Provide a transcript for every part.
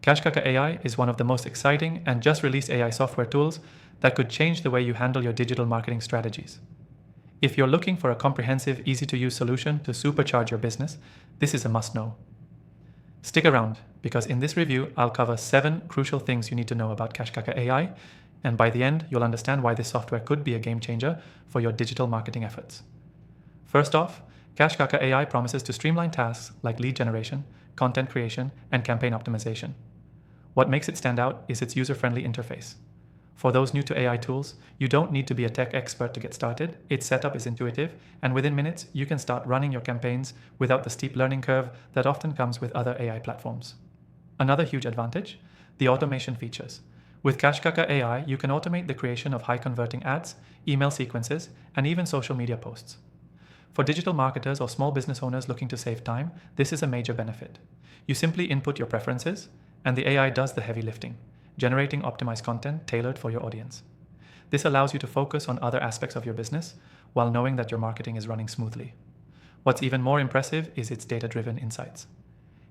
CashKaka AI is one of the most exciting and just released AI software tools that could change the way you handle your digital marketing strategies. If you're looking for a comprehensive, easy-to-use solution to supercharge your business, this is a must-know. Stick around, because in this review, I'll cover 7 crucial things you need to know about CashKaka AI, and by the end, you'll understand why this software could be a game changer for your digital marketing efforts. First off, CashKaka AI promises to streamline tasks like lead generation, content creation, and campaign optimization. What makes it stand out is its user-friendly interface. For those new to AI tools, you don't need to be a tech expert to get started. Its setup is intuitive, and within minutes, you can start running your campaigns without the steep learning curve that often comes with other AI platforms. Another huge advantage, the automation features. With CashKaka AI, you can automate the creation of high-converting ads, email sequences, and even social media posts. For digital marketers or small business owners looking to save time, this is a major benefit. You simply input your preferences, and the AI does the heavy lifting, generating optimized content tailored for your audience. This allows you to focus on other aspects of your business while knowing that your marketing is running smoothly. What's even more impressive is its data-driven insights.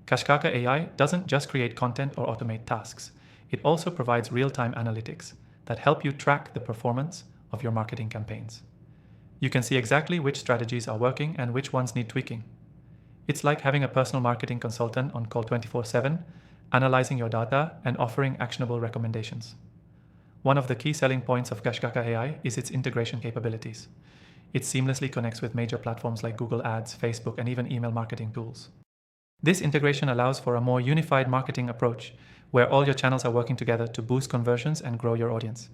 CashKaka AI doesn't just create content or automate tasks. It also provides real-time analytics that help you track the performance of your marketing campaigns. You can see exactly which strategies are working and which ones need tweaking. It's like having a personal marketing consultant on call 24/7, analyzing your data and offering actionable recommendations. One of the key selling points of CashKaka AI is its integration capabilities. It seamlessly connects with major platforms like Google Ads, Facebook, and even email marketing tools. This integration allows for a more unified marketing approach, where all your channels are working together to boost conversions and grow your audience.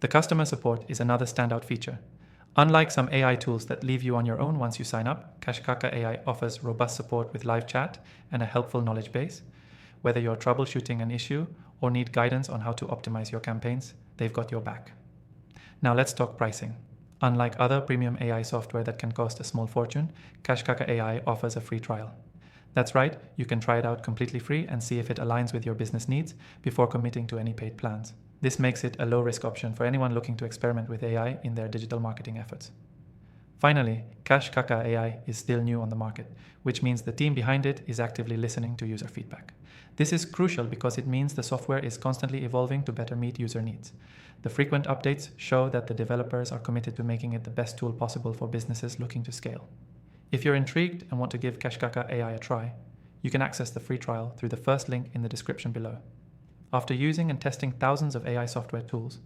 The customer support is another standout feature. Unlike some AI tools that leave you on your own once you sign up, CashKaka AI offers robust support with live chat and a helpful knowledge base. Whether you're troubleshooting an issue or need guidance on how to optimize your campaigns, they've got your back. Now let's talk pricing. Unlike other premium AI software that can cost a small fortune, CashKaka AI offers a free trial. That's right, you can try it out completely free and see if it aligns with your business needs before committing to any paid plans. This makes it a low-risk option for anyone looking to experiment with AI in their digital marketing efforts. Finally, CashKaka AI is still new on the market, which means the team behind it is actively listening to user feedback. This is crucial because it means the software is constantly evolving to better meet user needs. The frequent updates show that the developers are committed to making it the best tool possible for businesses looking to scale. If you're intrigued and want to give CashKaka AI a try, you can access the free trial through the first link in the description below. After using and testing thousands of AI software tools,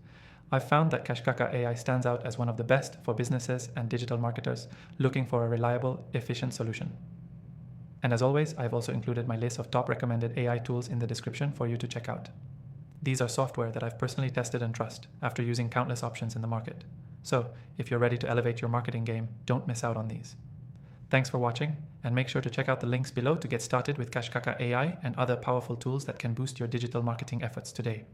I've found that CashKaka AI stands out as one of the best for businesses and digital marketers looking for a reliable, efficient solution. And as always, I've also included my list of top recommended AI tools in the description for you to check out. These are software that I've personally tested and trust after using countless options in the market. So, if you're ready to elevate your marketing game, don't miss out on these. Thanks for watching, and make sure to check out the links below to get started with CashKaka AI and other powerful tools that can boost your digital marketing efforts today.